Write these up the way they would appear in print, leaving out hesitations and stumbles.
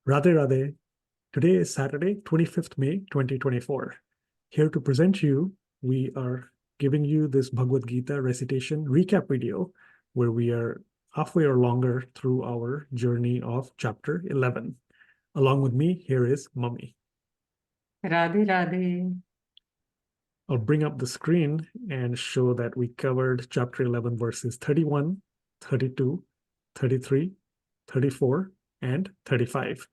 Radhe Radhe. Today is Saturday, 25th May, 2024. Here to present you, we are giving you this Bhagavad Gita recitation recap video where we are halfway or longer through our journey of chapter 11. Along with me, here is Mummy. Radhe Radhe. I'll bring up the screen and show that we covered chapter 11 verses 31, 32, 33, 34, and 35.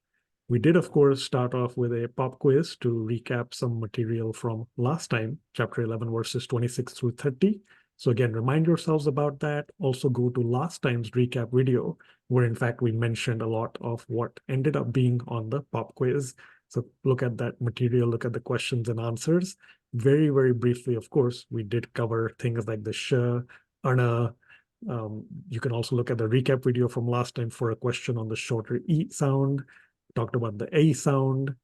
We did, of course, start off with a pop quiz to recap some material from last time, chapter 11, verses 26 through 30. So again, remind yourselves about that. Also go to last time's recap video, where in fact we mentioned a lot of what ended up being on the pop quiz. So look at that material, look at the questions and answers. Very, very briefly, of course, we did cover things like the sh, ana. You can also look at the recap video from last time for a question on the shorter e sound. Talked about the A sound,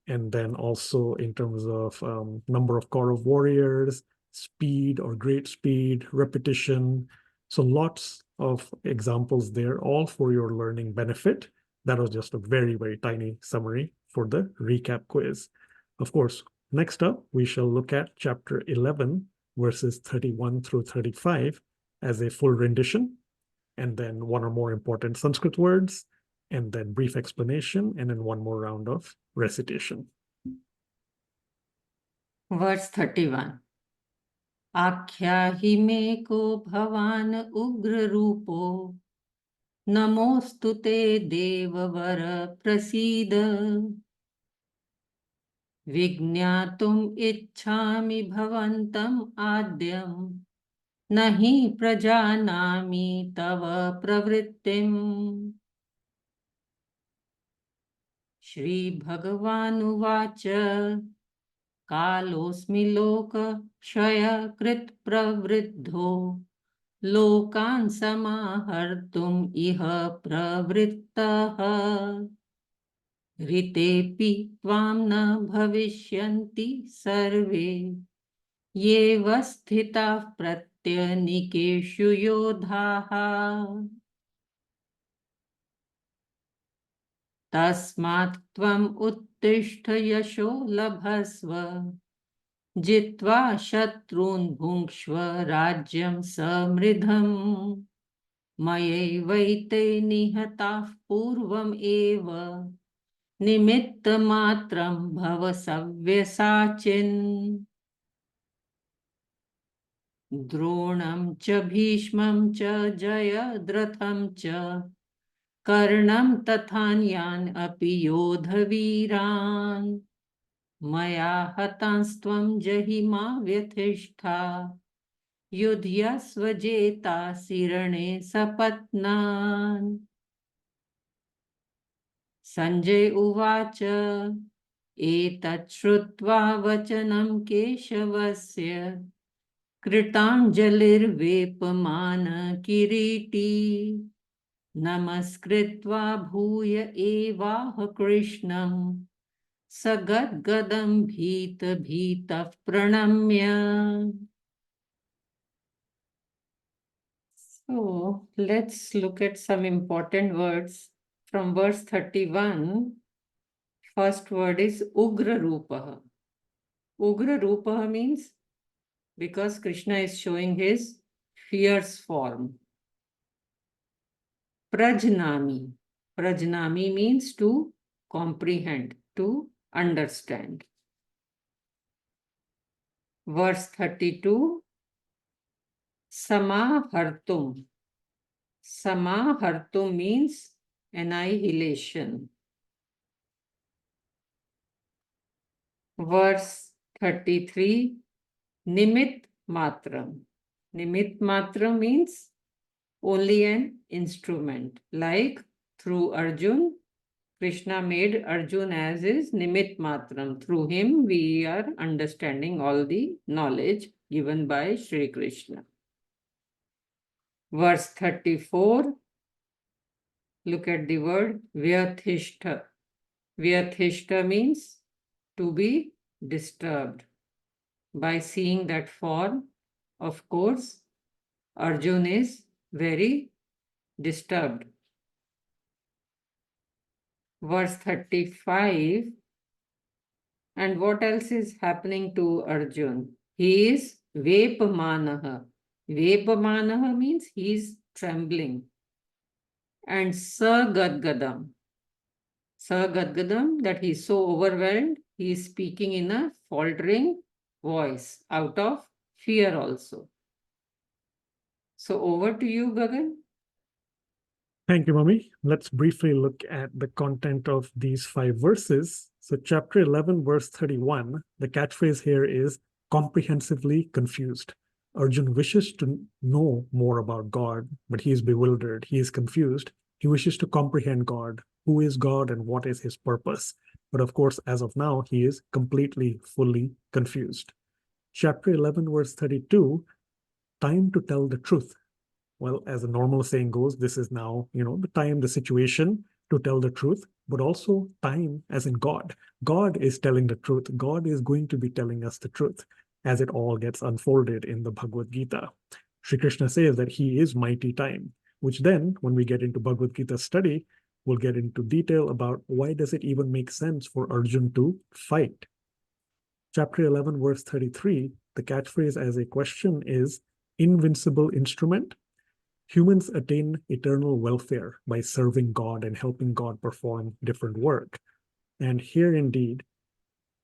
and then also in terms of number of Kaurav warriors, speed or great speed, repetition. So lots of examples there, all for your learning benefit. That was just a very, very tiny summary for the recap quiz. Of course, next up, we shall look at chapter 11, verses 31 through 35 as a full rendition, and then one or more important Sanskrit words, and then brief explanation, and then one more round of recitation. Verse 31. Akhyahi me ko bhavan ugra rupo namostu te devavara prasida vignatum ichhami bhavantam adyam nahi prajanami tava pravrittim. Shri Bhagavan Uvacha Kalosmi loka shaya krit pravriddho lokan samahartum iha pravrittaha ritepi tvam na bhavishyanti sarve yeva sthitah pratyanikeshu yodhaha tasmat tvam uttishta yasho labhasva जित्वा शत्रून् भुङ्क्ष्व राज्यं समृद्धम् मयैवैते निहताः पूर्वम् एव निमित्तमात्रं भव सव्यसाचिन् द्रोणं च भीष्मं च जयद्रथं च कर्णं तथान्यान् अपि योधवीरान् मया हतांस्त्वं जहिमा व्यथिष्ठा युध्यस्व जेतासि रणे सपत्नान् सञ्जय उवाच एतत् श्रुत्वा वचनं केशवस्य कृताञ्जलिर्वेपमान किरीटी नमस्कृत्वा भूय एवाह कृष्णम् सगद्गदं भीतः प्रणम्य. So let's look at some important words from verse 31. First word is Ugra Rupaha. Ugra Rupaha means because Krishna is showing his fierce form. Prajnami. Prajnami means to comprehend, to understand. Verse 32. Samahartum. Samahartum means annihilation. Verse 33. Nimit matram. Nimit matram means only an instrument. Like through Arjun, Krishna made Arjun as his Nimit matram. Through him we are understanding all the knowledge given by Sri Krishna. Verse 34, look at the word Vyathishta. Vyathishta means to be disturbed. By seeing that form, of course, Arjun is very disturbed. verse 35. And what else is happening to Arjun? He is Vepamanaha. Vepamanaha means he is trembling. And Sagadgadam. Sagadgadam, that he is so overwhelmed, he is speaking in a faltering voice out of fear also. So over to you, Gagan. Thank you, Mummy. Let's briefly look at the content of these 5 verses. So, chapter 11, verse 31, the catchphrase here is comprehensively confused. Arjun wishes to know more about God, but he is bewildered. He is confused. He wishes to comprehend God. Who is God and what is his purpose? But of course, as of now, he is completely, fully confused. Chapter 11, verse 32, time to tell the truth. Well, as a normal saying goes, this is now, the time, the situation to tell the truth, but also time as in God. God is telling the truth. God is going to be telling us the truth as it all gets unfolded in the Bhagavad Gita. Sri Krishna says that he is mighty time, which then, when we get into Bhagavad Gita study, we'll get into detail about why does it even make sense for Arjun to fight. Chapter 11, verse 33, the catchphrase as a question is invincible instrument. Humans attain eternal welfare by serving God and helping God perform different work. And here indeed,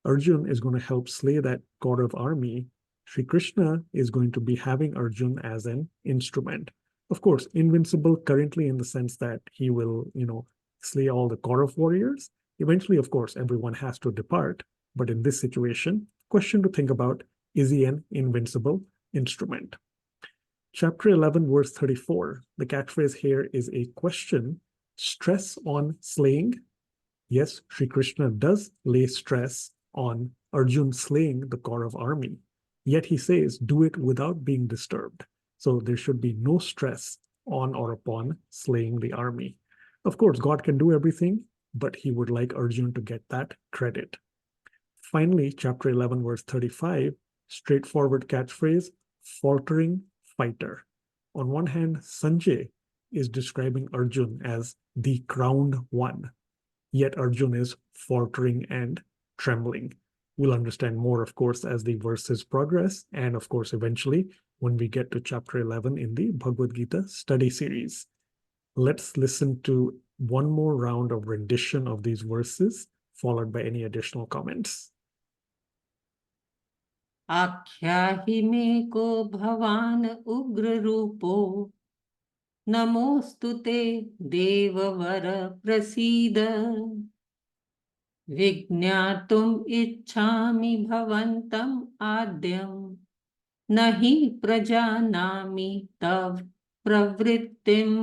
Arjun is going to help slay that god of army. Sri Krishna is going to be having Arjun as an instrument. Of course, invincible currently in the sense that he will, slay all the Kaurav warriors. Eventually, of course, everyone has to depart. But in this situation, question to think about, is he an invincible instrument? Chapter 11, verse 34, the catchphrase here is a question, stress on slaying. Yes, Sri Krishna does lay stress on Arjun slaying the Kaurav army. Yet he says, do it without being disturbed. So there should be no stress on or upon slaying the army. Of course, God can do everything, but he would like Arjun to get that credit. Finally, chapter 11, verse 35, straightforward catchphrase, faltering fighter. On one hand, Sanjay is describing Arjun as the crowned one, yet Arjun is faltering and trembling. We'll understand more, of course, as the verses progress, and of course, eventually, when we get to chapter 11 in the Bhagavad Gita study series. Let's listen to one more round of rendition of these verses, followed by any additional comments. आख्याहि मे को भवान उग्र रूपो नमोस्तु ते देववर प्रसीद विज्ञातुम् इच्छामि भवन्तम् आद्यं न हि प्रजानामि तव प्रवृत्तिम्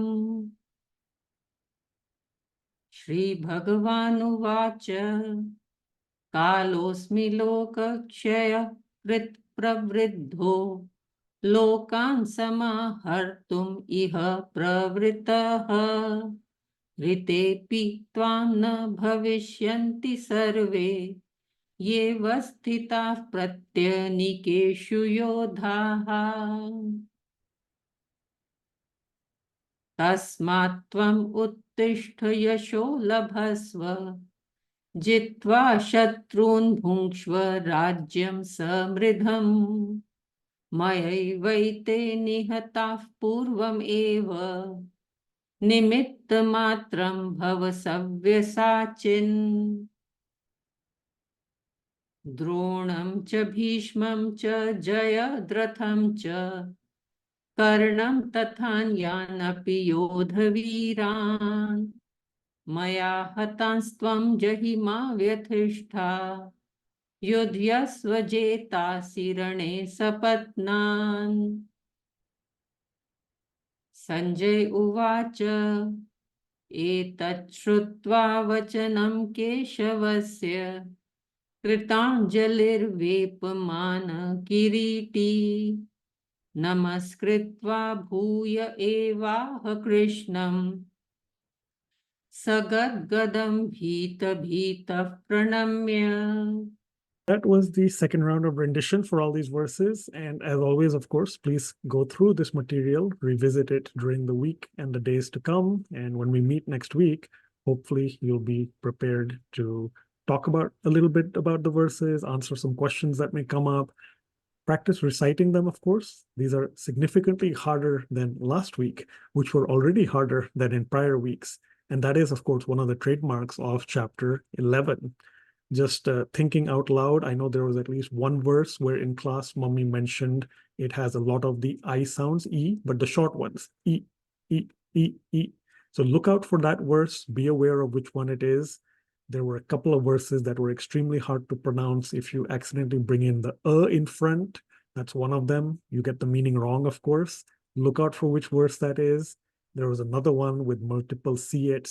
श्रीभगवानुवाच कालोऽस्मि लोकक्षय कृत् प्रवृद्धो लोकान् समाहर्तुम् इह प्रवृत्तः ऋतेऽपि त्वां न भविष्यन्ति सर्वे ये स्थिताः प्रत्यनीकेषु योधाः तस्मात् त्वम् उत्तिष्ठ यशो लभस्व जित्वा शत्रून् भुङ्क्ष्व राज्यं समृद्धम् मयैवैते निहताः पूर्वमेव निमित्तमात्रं भव सव्यसाचिन् द्रोणं च भीष्मं च जयद्रथं च कर्णं तथान्यानपि योधवीरान् मया हतांस्त्वं जहिमा व्यथिष्ठा युध्यस्व जेतासि रणे सपत्नान् संजय उवाच एतत् श्रुत्वा वचनं केशवस्य कृताञ्जलिर्वेपमान किरीटी नमस्कृत्वा भूय एवाह कृष्णं सगद्गदं भीतः प्रणम्य. That was the second round of rendition for all these verses. And as always, of course, please go through this material, revisit it during the week and the days to come. And when we meet next week, hopefully you'll be prepared to talk about a little bit about the verses, answer some questions that may come up, practice reciting them, of course. These are significantly harder than last week, which were already harder than in prior weeks. And that is, of course, one of the trademarks of chapter 11. Just thinking out loud, I know there was at least one verse where in class, Mummy mentioned it has a lot of the I sounds, E, but the short ones, E, E, E, E. So look out for that verse, be aware of which one it is. There were a couple of verses that were extremely hard to pronounce. If you accidentally bring in the in front, that's one of them. You get the meaning wrong, of course. Look out for which verse that is. There was another one with multiple CH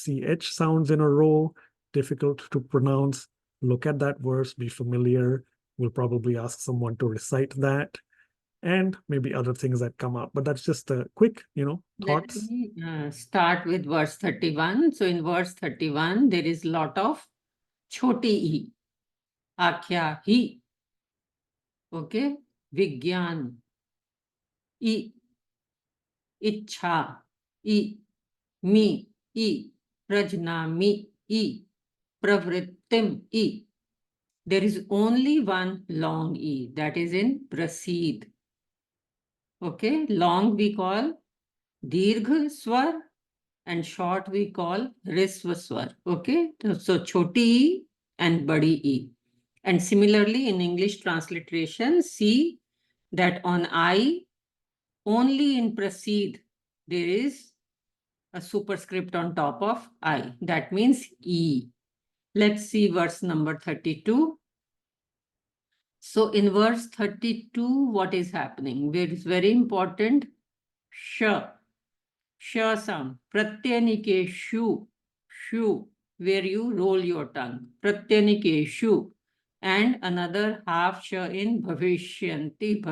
sounds in a row, difficult to pronounce. Look at that verse, be familiar. We'll probably ask someone to recite that, and maybe other things that come up. But that's just a quick, Let thoughts. me start with verse 31. So in verse 31, there is lot of choti e, akhya hi, okay, vigyan, I, ichha, I, mi, I, prajnami, I, pravrittim, I. There is only one long E, that is in prasid. Okay, long we call dirgha swar and short we call risva swar. Okay, so choti E and badi E. And similarly in English transliteration, see that on I, only in prasid, there is a superscript on top of I. That means E. Let's see verse number 32. So in verse 32, what is happening? It is very important. Sh sound. Pratyanike shu, where you roll your tongue. Pratyanike shu. And another half sh in bhavishyanti.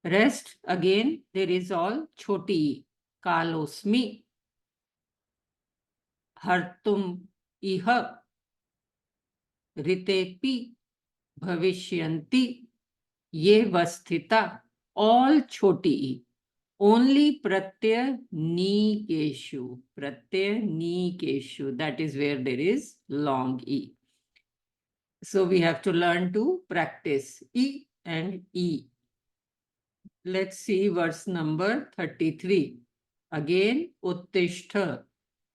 Rest, again, there is all choti. Kalosmi. Hartum iha. Ritepi. Bhavishyanti. Ye vasthita, all choti e. Only pratyaya ni keshu. Pratyaya ni keshu. That is where there is long e. So we have to learn to practice e and e. Let's see verse number 33. Again, uttishtha,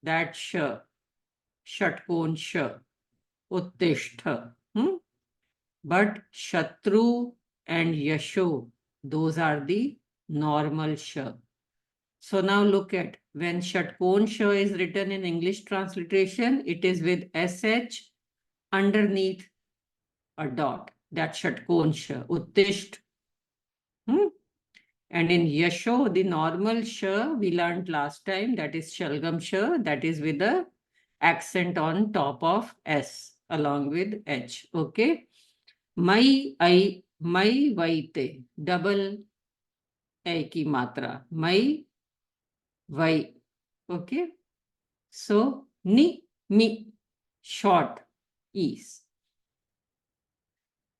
that sh, shatkon sh, uttishtha. But Shatru and Yasho, those are the normal sh. So now look at, when Shatkon sh is written in English transliteration, it is with SH underneath a dot. That's Shatkon sh, Uttisht. And in Yasho, the normal sh we learned last time, that is Shalgam sh, that is with the accent on top of S along with H. Okay. Mai vaite, double A ki matra. Mai vai. Okay. So ni, mi, short is.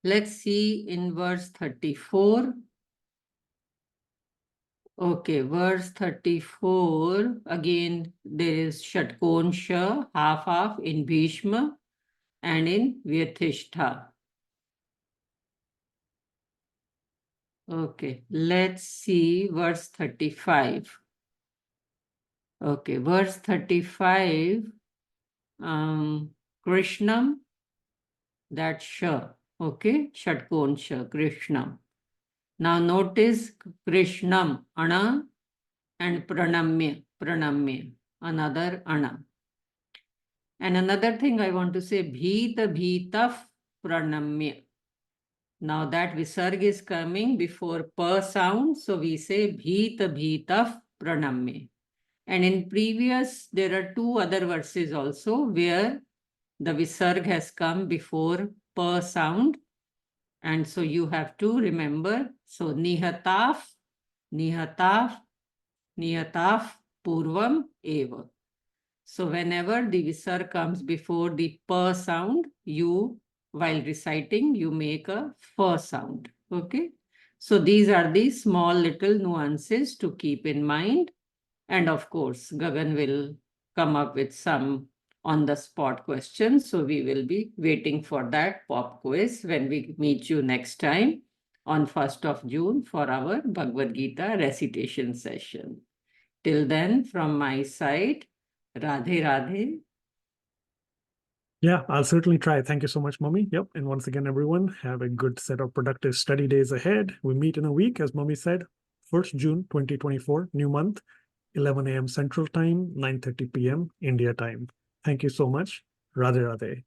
Let's see in verse 34. Okay, verse 34. Again, there is Shatkon Sha, half in Bhishma and in Vyatishtha. Okay, let's see verse 35. Okay, verse 35, Krishnam, that Sha, okay, Shatkon Sha, Krishnam. Now notice Krishnam, Ana, and Pranamya, another Ana. And another thing I want to say, Bhita Bhitaf Pranamya. Now that Visarg is coming before Pa sound, so we say Bhita Bhitaf Pranamya. And in previous, there are two other verses also where the Visarg has come before Pa sound. And so you have to remember. So Nihataf, Nihataf, Nihataf, Purvam, Eva. So whenever the Visarg comes before the Pa sound, you, while reciting, you make a Fa sound. Okay. So these are the small little nuances to keep in mind. And of course, Gagan will come up with some on-the-spot questions. So we will be waiting for that pop quiz when we meet you next time on 1st of June for our Bhagavad Gita recitation session. Till then, from my side, Radhe Radhe. Yeah, I'll certainly try. Thank you so much, Mummy. Yep. And once again, everyone, have a good set of productive study days ahead. We meet in a week, as Mummy said, 1st June 2024, new month, 11 a.m. Central Time, 9:30 p.m. India time. Thank you so much. Radhe Radhe.